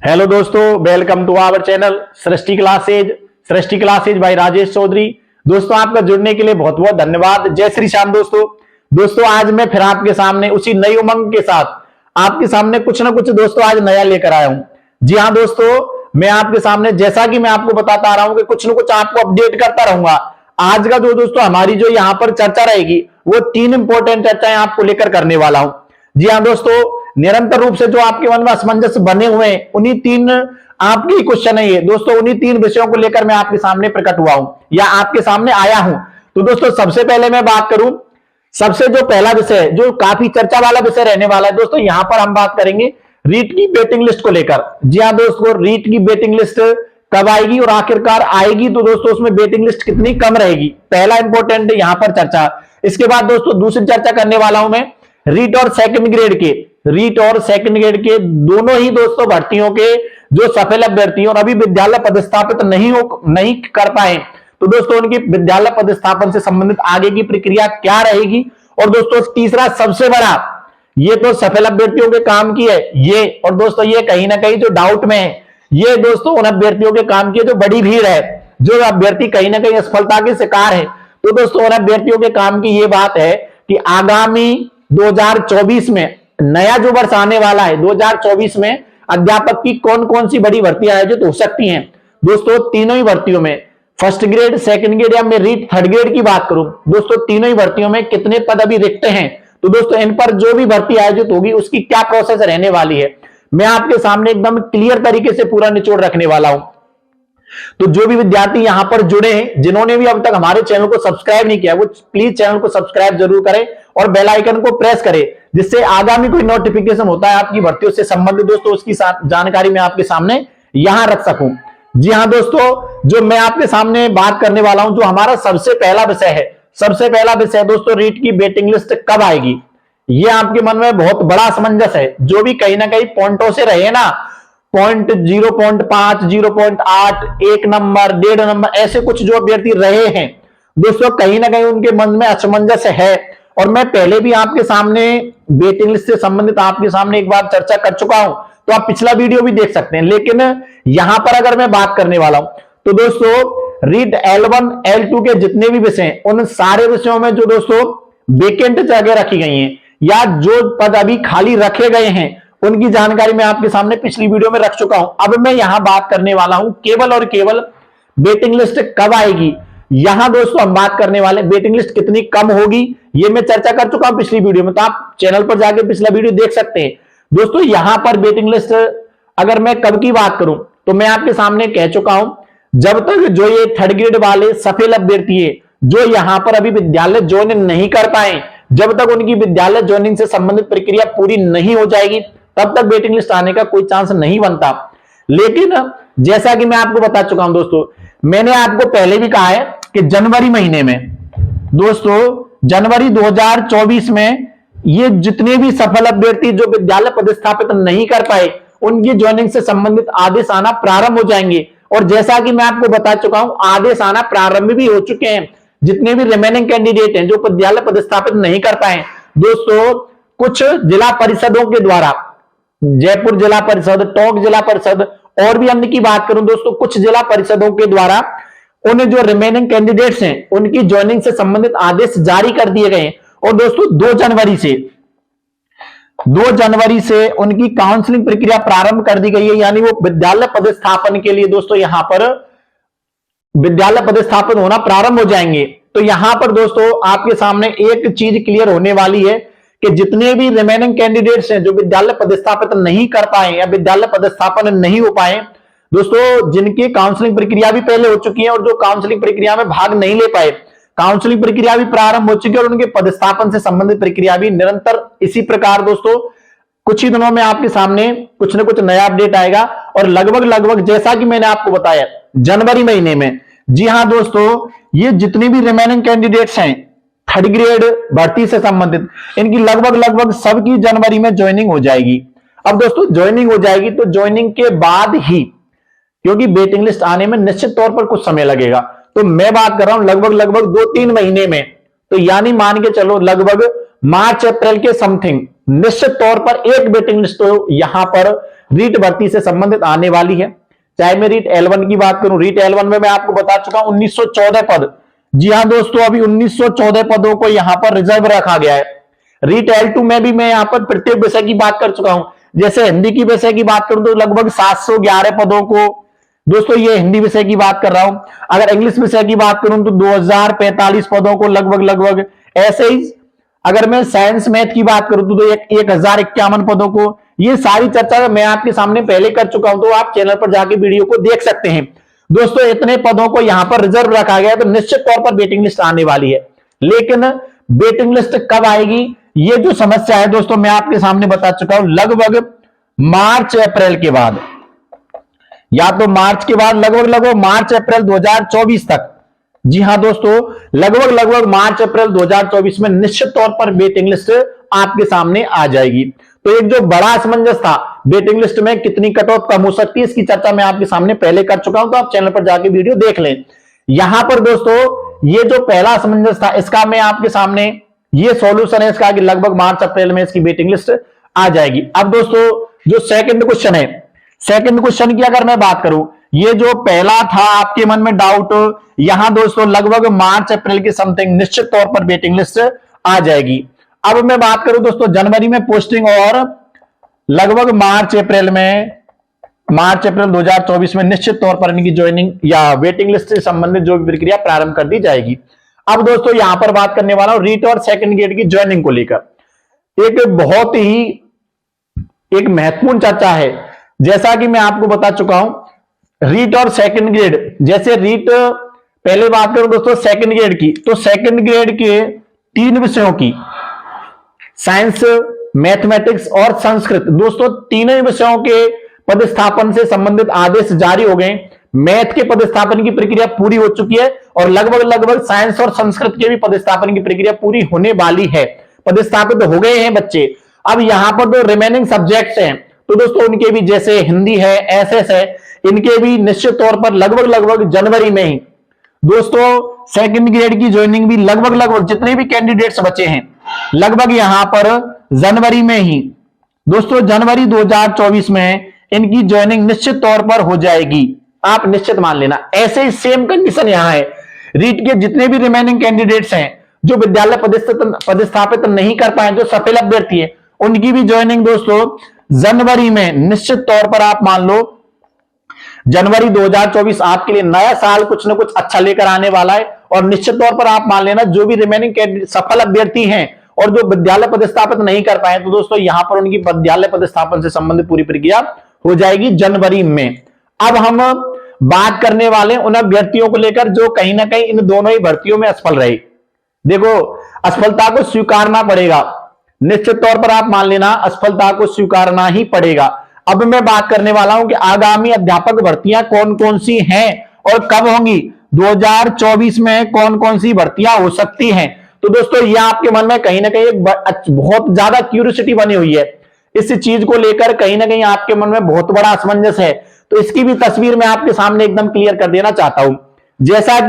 Hello दोस्तों, welcome to our channel Srishti classes by Rajesh Chaudhary. दोस्तों, आपका जुड़ने के लिए बहुत बहुत धन्यवाद। जय श्री श्याम। दोस्तों आज मैं फिर आपके सामने उसी नई उमंग के साथ आपके सामने कुछ ना कुछ दोस्तों आज नया लेकर आया हूं। जी हाँ दोस्तों, मैं आपके सामने जैसा कि मैं आपको बताता आ रहा हूं कि कुछ ना कुछ आपको अपडेट करता रहूंगा। आज का जो दोस्तों हमारी जो यहाँ पर चर्चा रहेगी वो 3 इंपॉर्टेंट चर्चाएं आपको लेकर करने वाला हूं। जी हाँ दोस्तों, निरंतर रूप से जो आपके मन में असमंजस बने हुए हैं उन्हीं 3 आपके क्वेश्चन है ये दोस्तों, उन्हीं 3 विषयों को लेकर मैं आपके सामने प्रकट हुआ हूं या आपके सामने आया हूं। तो दोस्तों सबसे पहले मैं बात करूं, सबसे जो पहला विषय जो काफी चर्चा वाला विषय रहने वाला है दोस्तों, यहां पर हम बात करेंगे रीट की वेटिंग लिस्ट को लेकर। जी हाँ दोस्तों, रीट की वेटिंग लिस्ट कब आएगी और आखिरकार आएगी तो दोस्तों उसमें वेटिंग लिस्ट कितनी कम रहेगी, पहला इंपॉर्टेंट यहां पर चर्चा। इसके बाद दोस्तों दूसरी चर्चा करने वाला हूं मैं रीट और सेकंड ग्रेड के दोनों ही दोस्तों भर्तियों के जो सफल अभ्यर्थी और अभी विद्यालय पदस्थापित नहीं कर पाए, तो दोस्तों उनकी विद्यालय पदस्थापन से संबंधित आगे की प्रक्रिया क्या रहेगी। और दोस्तों तीसरा सबसे बड़ा, ये तो सफल अभ्यर्थियों के काम की है ये, और दोस्तों ये कहीं ना कहीं जो डाउट में है ये दोस्तों उन अभ्यर्थियों के काम की जो बड़ी भीड़ है, जो अभ्यर्थी कहीं ना कहीं असफलता के शिकार है, तो दोस्तों उन अभ्यर्थियों के काम की ये बात है कि आगामी 2024 में नया जो वर्ष आने वाला है 2024 में अध्यापक की कौन कौन सी बड़ी भर्तियां आयोजित हो सकती हैं। दोस्तों तीनों ही भर्तियों में, फर्स्ट ग्रेड, सेकंड ग्रेड या मैं रीट थर्ड ग्रेड की बात करूं, दोस्तों तीनों ही भर्तियों में कितने पद अभी रिक्त हैं, तो दोस्तों इन पर जो भी भर्ती आयोजित होगी उसकी क्या प्रोसेस रहने वाली है, मैं आपके सामने एकदम क्लियर तरीके से पूरा निचोड़ रखने वाला हूं। तो जो भी विद्यार्थी यहां पर जुड़े हैं, जिन्होंने भी अब तक हमारे चैनल को सब्सक्राइब नहीं किया, वो प्लीज चैनल को सब्सक्राइब जरूर करें और बेल आइकन को प्रेस करें, जिससे आगामी कोई नोटिफिकेशन होता है आपकी भर्तियों से संबंधित दोस्तों उसकी जानकारी मैं आपके सामने यहां रख सकूं। जी हां दोस्तों, जो मैं आपके सामने बात करने वाला हूं, जो हमारा सबसे पहला विषय दोस्तों रीट की वेटिंग लिस्ट कब आएगी। ये आपके मन में बहुत बड़ा असमंजस है, जो भी कहीं ना कहीं पॉइंटों से रहे ना, पॉइंट 0.5, 0.8, 1 नंबर, 1.5 नंबर, ऐसे कुछ जो अभ्यर्थी रहे हैं दोस्तों, कहीं ना कहीं उनके मन में असमंजस है। और मैं पहले भी आपके सामने वेटिंग लिस्ट से संबंधित आपके सामने एक बार चर्चा कर चुका हूं, तो आप पिछला वीडियो भी देख सकते हैं। लेकिन यहां पर अगर मैं बात करने वाला हूं तो दोस्तों रीट L1, L2 के जितने भी विषय हैं उन सारे विषयों में जो दोस्तों वेकेंट जगह रखी गई हैं या जो पद अभी खाली रखे गए हैं उनकी जानकारी मैं आपके सामने पिछली वीडियो में रख चुका हूं। अब मैं यहां बात करने वाला हूं केवल और केवल वेटिंग लिस्ट कब आएगी। यहां दोस्तों हम बात करने वाले वेटिंग लिस्ट कितनी कम होगी, ये मैं चर्चा कर चुका हूं पिछली वीडियो में, तो आप चैनल पर जाके पिछला वीडियो देख सकते हैं। दोस्तों यहां पर वेटिंग लिस्ट अगर मैं कब की बात करूं तो मैं आपके सामने कह चुका हूं, जब तक जो ये थर्ड ग्रेड वाले सफल अभ्यर्थी है जो यहां पर अभी विद्यालय ज्वाइन नहीं कर पाए, जब तक उनकी विद्यालय ज्वाइनिंग से संबंधित प्रक्रिया पूरी नहीं हो जाएगी तब तक वेटिंग लिस्ट आने का कोई चांस नहीं बनता। लेकिन जैसा कि मैं आपको बता चुका हूं दोस्तों, मैंने आपको पहले भी कहा है कि जनवरी महीने में दोस्तों, जनवरी 2024 में ये जितने भी सफल अभ्यर्थी जो विद्यालय पदस्थापित नहीं कर पाए उनकी ज्वाइनिंग से संबंधित आदेश आना प्रारंभ हो जाएंगे। और जैसा कि मैं आपको बता चुका हूं, आदेश आना प्रारंभ भी हो चुके हैं। जितने भी रिमेनिंग कैंडिडेट हैं जो विद्यालय पदस्थापित नहीं कर पाए दोस्तों, कुछ जिला परिषदों के द्वारा, जयपुर जिला परिषद, टोंक जिला परिषद और भी अन्य की बात करूं दोस्तों, कुछ जिला परिषदों के द्वारा उन जो रिमेनिंग कैंडिडेट्स हैं उनकी ज्वाइनिंग से संबंधित आदेश जारी कर दिए गए हैं। और दोस्तों 2 जनवरी से उनकी काउंसलिंग प्रक्रिया प्रारंभ कर दी गई है, यानी वो विद्यालय पदस्थापन के लिए दोस्तों यहां पर विद्यालय पदस्थापन होना प्रारंभ हो जाएंगे। तो यहां पर दोस्तों आपके सामने एक चीज क्लियर होने वाली है कि जितने भी रिमेनिंग कैंडिडेट्स हैं जो विद्यालय पदस्थापित नहीं कर पाए या विद्यालय पदस्थापन नहीं हो पाए दोस्तों, जिनकी काउंसलिंग प्रक्रिया भी पहले हो चुकी है और जो काउंसलिंग प्रक्रिया में भाग नहीं ले पाए, काउंसलिंग प्रक्रिया भी प्रारंभ हो चुकी है और उनके पदस्थापन से संबंधित प्रक्रिया भी निरंतर इसी प्रकार दोस्तों कुछ ही दिनों में आपके सामने कुछ ना कुछ नया अपडेट आएगा। और लगभग जैसा कि मैंने आपको बताया जनवरी महीने में, जी हां दोस्तों, ये जितने भी रिमेनिंग कैंडिडेट्स हैं थर्ड ग्रेड भर्ती से संबंधित, इनकी लगभग सबकी जनवरी में ज्वाइनिंग हो जाएगी। अब दोस्तों ज्वाइनिंग हो जाएगी तो ज्वाइनिंग के बाद ही, क्योंकि वेटिंग लिस्ट आने में निश्चित तौर पर कुछ समय लगेगा, तो मैं बात कर रहा हूं लगभग 2-3 महीने में, तो यानी मान के चलो लगभग मार्च अप्रैल के समथिंग निश्चित तौर पर एक वेटिंग लिस्ट तो यहां पर रीट भर्ती से संबंधित आने वाली है। चाहे मैं रीट L1 की बात करूं, रीट L1 में मैं आपको बता चुका हूं 1914 पद। जी हां दोस्तों, अभी 1914 पदों को यहां पर रिजर्व रखा गया है। रीट L2 में भी मैं यहां पर प्रत्येक विषय की बात कर चुका हूं। जैसे हिंदी की विषय की बात करूं तो लगभग 711 पदों को, दोस्तों ये हिंदी विषय की बात कर रहा हूं। अगर इंग्लिश विषय की बात करूं तो 2045 पदों को लगभग ऐसे ही। अगर मैं साइंस मैथ की बात करूं तो 1051 पदों को। ये सारी चर्चा मैं आपके सामने पहले कर चुका हूं, तो आप चैनल पर जाके वीडियो को देख सकते हैं। दोस्तों इतने पदों को यहां पर रिजर्व रखा गया, तो निश्चित तौर पर वेटिंग लिस्ट आने वाली है। लेकिन वेटिंग लिस्ट कब आएगी, ये जो समस्या है दोस्तों मैं आपके सामने बता चुका हूं, लगभग मार्च अप्रैल के बाद, या तो मार्च के बाद लगभग मार्च अप्रैल 2024 तक। जी हां दोस्तों, लगभग मार्च अप्रैल 2024 में निश्चित तौर पर वेटिंग लिस्ट आपके सामने आ जाएगी। तो एक जो बड़ा असमंजस था वेटिंग लिस्ट में कितनी कट ऑफ कम हो सकती है, इसकी चर्चा मैं आपके सामने पहले कर चुका हूं, तो आप चैनल पर जाके वीडियो देख लें। यहां पर दोस्तों ये जो पहला असमंजस था, इसका मैं आपके सामने ये सॉल्यूशन है इसका कि लगभग मार्च अप्रैल में इसकी वेटिंग लिस्ट आ जाएगी। अब दोस्तों जो सेकंड क्वेश्चन है, सेकंड क्वेश्चन की अगर मैं बात करूं, ये जो पहला था आपके मन में डाउट, यहां दोस्तों लगभग मार्च अप्रैल के समथिंग निश्चित तौर पर वेटिंग लिस्ट आ जाएगी। अब मैं बात करूं दोस्तों जनवरी में पोस्टिंग और लगभग मार्च अप्रैल 2024 में निश्चित तौर पर इनकी ज्वाइनिंग या वेटिंग लिस्ट से संबंधित जो भी प्रक्रिया प्रारंभ कर दी जाएगी। अब दोस्तों यहां पर बात करने वाला हूं रीट और सेकंड ग्रेड की ज्वाइनिंग को लेकर। एक बहुत ही एक महत्वपूर्ण चर्चा है। जैसा कि मैं आपको बता चुका हूं, रीट और सेकंड ग्रेड, जैसे रीट पहले बात करूं दोस्तों सेकंड ग्रेड की, तो सेकंड ग्रेड के 3 विषयों की, साइंस, मैथमेटिक्स और संस्कृत, दोस्तों तीनों विषयों के पदस्थापन से संबंधित आदेश जारी हो गए। मैथ के पदस्थापन की प्रक्रिया पूरी हो चुकी है और लगभग साइंस और संस्कृत के भी पदस्थापन की प्रक्रिया पूरी होने वाली है। पदस्थापित हो गए हैं बच्चे। अब यहां पर जो रिमेनिंग सब्जेक्ट्स हैं, तो दोस्तों उनके भी, जैसे हिंदी है, एसएस है, इनके भी निश्चित तौर पर लगभग जनवरी में ही दोस्तों सेकंड ग्रेड की ज्वाइनिंग भी लगभग जितने भी कैंडिडेट्स बचे हैं लगभग यहां पर जनवरी में ही, दोस्तों जनवरी 2024 में इनकी ज्वाइनिंग निश्चित तौर पर हो जाएगी। आप निश्चित मान लेना। ऐसे ही सेम कंडीशन यहां है। रीट के जितने भी रिमेनिंग कैंडिडेट्स हैं जो विद्यालय पदस्थापित नहीं कर पाए, जो सफल अभ्यर्थी है, उनकी भी ज्वाइनिंग दोस्तों जनवरी में निश्चित तौर पर आप मान लो। जनवरी 2024 आपके लिए नया साल कुछ ना कुछ अच्छा लेकर आने वाला है और निश्चित तौर पर आप मान लेना जो भी रिमेनिंग सफल अभ्यर्थी हैं और जो विद्यालय पदस्थापित नहीं कर पाए, तो दोस्तों यहां पर उनकी विद्यालय पदस्थापन से संबंधित पूरी प्रक्रिया हो जाएगी जनवरी में। अब हम बात करने वाले उन अभ्यर्थियों को लेकर जो कहीं ना कहीं इन दोनों ही भर्तियों में असफल रहे। देखो, असफलता को स्वीकारना पड़ेगा, निश्चित तौर पर आप मान लेना असफलता को स्वीकारना ही पड़ेगा। अब मैं बात करने वाला हूं कि आगामी अध्यापक भर्तियां कौन कौन सी हैं और कब होंगी, 2024 में कौन कौन सी भर्तियां हो सकती हैं। तो दोस्तों ये आपके मन में कहीं ना कहीं एक बहुत ज्यादा क्यूरियोसिटी बनी हुई है। इस चीज को लेकर कहीं ना कहीं आपके मन में बहुत बड़ा असमंजस है, तो इसकी भी तस्वीर मैं आपके सामने एकदम क्लियर कर देना चाहता हूं। जैसा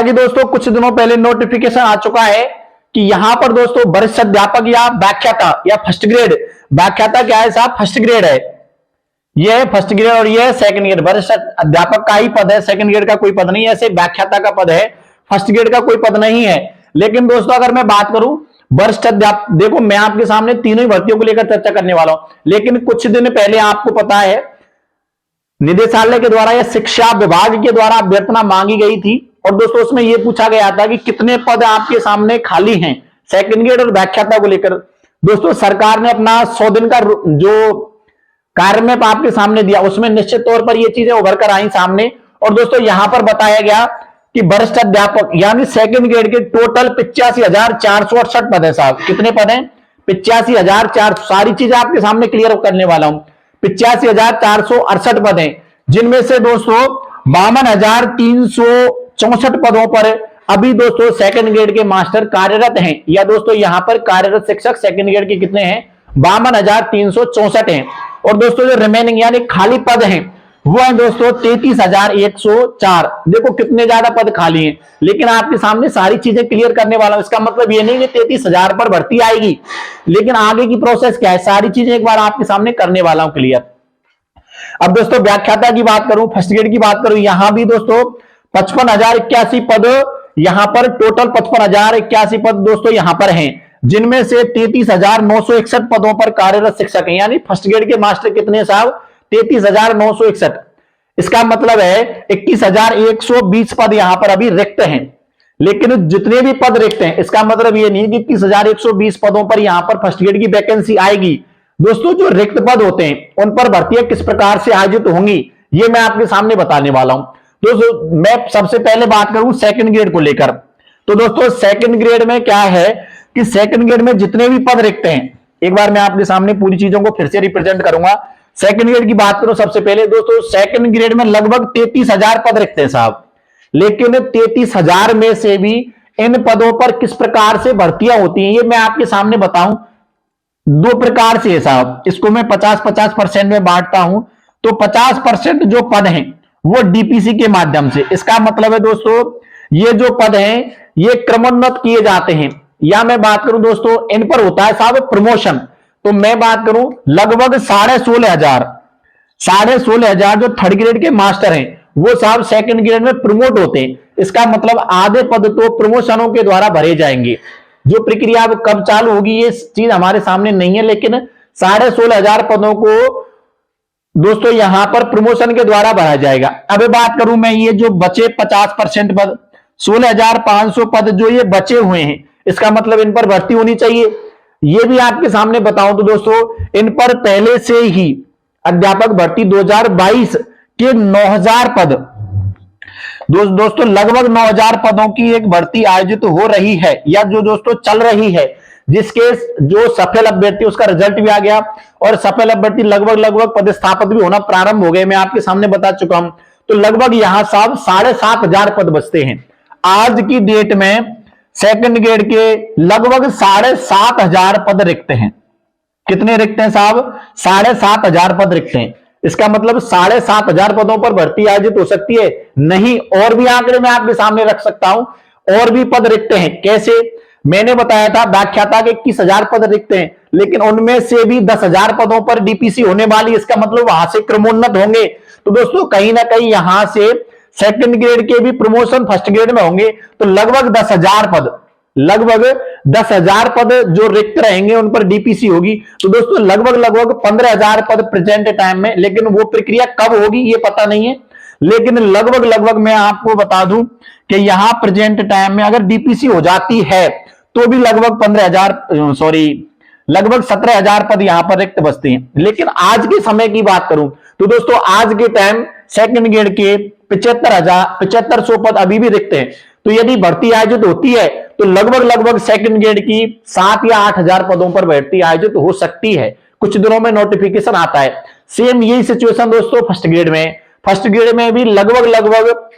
कि दोस्तों कुछ दिनों पहले नोटिफिकेशन आ चुका है कि यहां पर दोस्तों वरिष्ठ अध्यापक या व्याख्याता या फर्स्ट ग्रेड, व्याख्याता क्या है साहब, फर्स्ट ग्रेड है, यह है फर्स्ट ग्रेड और यह है सेकंड ग्रेड। वरिष्ठ अध्यापक का ही पद है, सेकंड ग्रेड का कोई पद नहीं है। ऐसे व्याख्याता का पद है, फर्स्ट ग्रेड का कोई पद नहीं है। लेकिन दोस्तों अगर मैं बात करूं वरिष्ठ अध्यापक, देखो मैं आपके सामने तीनों ही भर्तियों को लेकर चर्चा करने वाला हूं, लेकिन कुछ दिन पहले आपको पता है निदेशालय के द्वारा या शिक्षा विभाग के द्वारा अभ्यर्थना मांगी गई थी और दोस्तों उसमें यह पूछा गया था कि कितने पद आपके सामने खाली हैं सेकंड ग्रेड और व्याख्याता को लेकर। दोस्तों सरकार ने अपना 100 दिन का जो कार्य मैप आपके सामने दिया, उसमें निश्चित तौर पर ये चीजें उभर कर आई सामने। और दोस्तों यहां पर बताया गया कि वरिष्ठ अध्यापक यानी सेकंड ग्रेड के टोटल 85,468 पद है साहब। कितने पद हैं? 85,400। सारी चीजें आपके सामने क्लियर करने वाला हूं। 85,468 पद हैं, जिनमें से दोस्तों 52,364 पदों पर अभी दोस्तों सेकंड ग्रेड के मास्टर कार्यरत हैं, या दोस्तों यहां पर कार्यरत शिक्षक सेकंड ग्रेड के कितने हैं? 52,364 हैं। और दोस्तों जो रिमेनिंग यानी खाली पद हैं, वो है दोस्तों 33,104। देखो कितने ज्यादा पद खाली हैं, लेकिन आपके सामने सारी चीजें क्लियर करने वाला हूं। इसका मतलब ये नहीं कि 33,000 पर भर्ती आएगी, लेकिन आगे की प्रोसेस क्या है सारी चीजें एक बार आपके सामने करने वाला हूं क्लियर। अब दोस्तों व्याख्याता की बात करूं, फर्स्ट ग्रेड की बात करूं, यहां भी दोस्तों 55,081 पद, यहां पर टोटल 55,081 पद दोस्तों यहां पर हैं, जिनमें से 33,961 पदों पर कार्यरत शिक्षक हैं। यानी फर्स्ट ग्रेड के मास्टर कितने साहब? 33,961। इसका मतलब है 21,120 पद यहां पर अभी रिक्त हैं। लेकिन जितने भी पद रिक्त हैं, इसका मतलब ये नहीं कि 21,120 पदों पर यहां पर फर्स्ट ग्रेड की वैकेंसी आएगी। दोस्तों जो रिक्त पद होते हैं उन पर भर्तियां किस प्रकार से आयोजित होंगी, ये मैं आपके सामने बताने वाला हूं। दोस्तों मैं सबसे पहले बात करूं सेकंड ग्रेड को लेकर, तो दोस्तों सेकंड ग्रेड में क्या है कि सेकंड ग्रेड में जितने भी पद रिक्त हैं, एक बार मैं आपके सामने पूरी चीजों को फिर से रिप्रेजेंट करूंगा। सेकंड ग्रेड की बात करूं सबसे पहले दोस्तों, सेकंड ग्रेड में लगभग 33,000 पद रिक्त हैं साहब, लेकिन 33,000 में से भी इन पदों पर किस प्रकार से भर्तियां होती हैं ये मैं आपके सामने बताऊं। दो प्रकार से है साहब, इसको मैं 50-50% में बांटता हूं। तो 50% जो पद हैं वो डीपीसी के माध्यम से, इसका मतलब है दोस्तों ये जो पद हैं ये क्रमोन्नत किए जाते हैं। या मैं बात करूं दोस्तों इन पर होता है साहब प्रमोशन, तो मैं बात करूं लगभग 16,500 जो थर्ड ग्रेड के मास्टर हैं वो साहब सेकंड ग्रेड में प्रमोट होते हैं। इसका मतलब आधे पद तो प्रमोशनों के द्वारा भरे जाएंगे। जो प्रक्रिया कब चालू होगी ये चीज हमारे सामने नहीं है, लेकिन 16,500 पदों को दोस्तों यहां पर प्रमोशन के द्वारा भरा जाएगा। अब बात करूं मैं ये जो बचे 50% पद, 16,500 पद जो ये बचे हुए हैं, इसका मतलब इन पर भर्ती होनी चाहिए। ये भी आपके सामने बताऊं तो दोस्तों इन पर पहले से ही अध्यापक भर्ती 2022 के 9,000 पद, दोस्तों लगभग 9,000 पदों की एक भर्ती आयोजित हो रही है या जो दोस्तों चल रही है, जिसके जो सफल अभ्यर्थी उसका रिजल्ट भी आ गया और सफल अभ्यर्थी लगभग पदस्थापित भी होना प्रारंभ हो गए, मैं आपके सामने बता चुका हूं। तो लगभग यहां साहब 7,500 पद बचते हैं। आज की डेट में सेकंड ग्रेड के लगभग 7,500 पद रिक्त हैं। कितने रिक्त हैं साहब? 7,500 पद रिक्त हैं। इसका मतलब 7,500 पदों पर भर्ती आयोजित हो सकती है नहीं, और भी आंकड़े मैं आपके सामने रख सकता हूं, और भी पद रिक्त हैं। कैसे? मैंने बताया था व्याख्याता के 21,000 पद रिक्त हैं, लेकिन उनमें से भी 10,000 पदों पर डीपीसी होने वाली, इसका मतलब वहां से क्रमोन्नत होंगे। तो दोस्तों कहीं ना कहीं यहां से सेकंड ग्रेड के भी प्रमोशन फर्स्ट ग्रेड में होंगे। तो लगभग 10,000 पद जो रिक्त रहेंगे उन पर डीपीसी होगी। तो दोस्तों लगभग 15,000 पद प्रेजेंट टाइम में, लेकिन वो प्रक्रिया कब होगी ये पता नहीं है, लेकिन लगभग मैं आपको बता दूं कि यहां प्रेजेंट टाइम में अगर डीपीसी हो जाती है तो भी लगभग 17,000 पद यहां पर रिक्त बचते हैं। लेकिन आज के समय की बात करूं तो दोस्तों आज के टाइम सेकंड ग्रेड के 7500 पद अभी भी रिक्त हैं। तो यदि भर्ती आयोजित होती है तो लगभग सेकंड ग्रेड की 7 या 8,000 पदों पर भर्ती आयोजित हो सकती है। कुछ दिनों में नोटिफिकेशन आता है। सेम यही सिचुएशन दोस्तों फर्स्ट ग्रेड में भी लगभग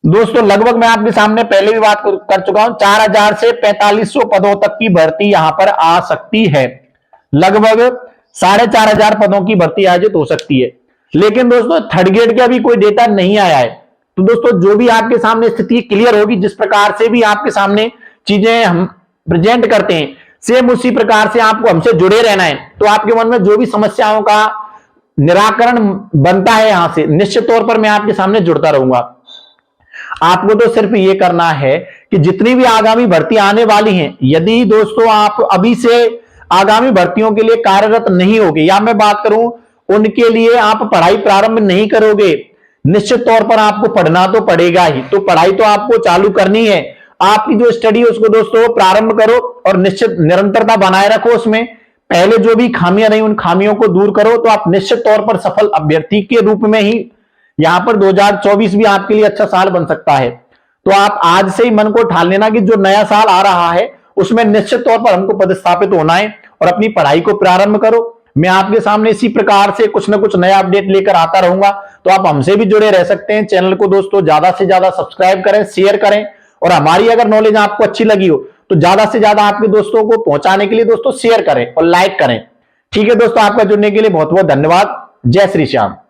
दोस्तों मैं आपके सामने पहले भी बात कर चुका हूं, 4,000 से 4,500 पदों तक की भर्ती यहां पर आ सकती है। लगभग 4,500 पदों की भर्ती आयोजित हो सकती है। लेकिन दोस्तों थर्ड ग्रेड का भी कोई डेटा नहीं आया है। तो दोस्तों जो भी आपके सामने स्थिति क्लियर होगी, जिस प्रकार से भी आपके सामने चीजें हम प्रेजेंट करते हैं, सेम उसी प्रकार से आपको हमसे जुड़े रहना है। तो आपके मन में जो भी समस्याओं का निराकरण बनता है यहां से निश्चित तौर पर मैं आपके सामने जुड़ता रहूंगा। आपको तो सिर्फ ये करना है कि जितनी भी आगामी भर्ती आने वाली हैं, यदि दोस्तों आप अभी से आगामी भर्तियों के लिए कार्यरत नहीं होगे, या मैं बात करूं उनके लिए आप पढ़ाई प्रारंभ नहीं करोगे, निश्चित तौर पर आपको पढ़ना तो पड़ेगा ही। तो पढ़ाई तो आपको चालू करनी है। आपकी जो स्टडी है उसको दोस्तों प्रारंभ करो और निश्चित निरंतरता बनाए रखो उसमें। पहले जो भी खामियां रही उन खामियों को दूर करो, तो आप निश्चित तौर पर सफल अभ्यर्थी के रूप में ही यहां पर 2024 भी आपके लिए अच्छा साल बन सकता है। तो आप आज से ही मन को ठान लेना कि जो नया साल आ रहा है उसमें निश्चित तौर पर हमको पदस्थापित होना है और अपनी पढ़ाई को प्रारंभ करो। मैं आपके सामने इसी प्रकार से कुछ ना कुछ नया अपडेट लेकर आता रहूंगा। तो आप हमसे भी जुड़े रह सकते हैं। चैनल को दोस्तों ज्यादा से ज्यादा सब्सक्राइब करें, शेयर करें, और हमारी अगर नॉलेज आपको अच्छी लगी हो तो ज्यादा से ज्यादा आपके दोस्तों को पहुंचाने के लिए दोस्तों शेयर करें और लाइक करें। ठीक है दोस्तों, आपका जुड़ने के लिए बहुत बहुत धन्यवाद। जय श्री श्याम।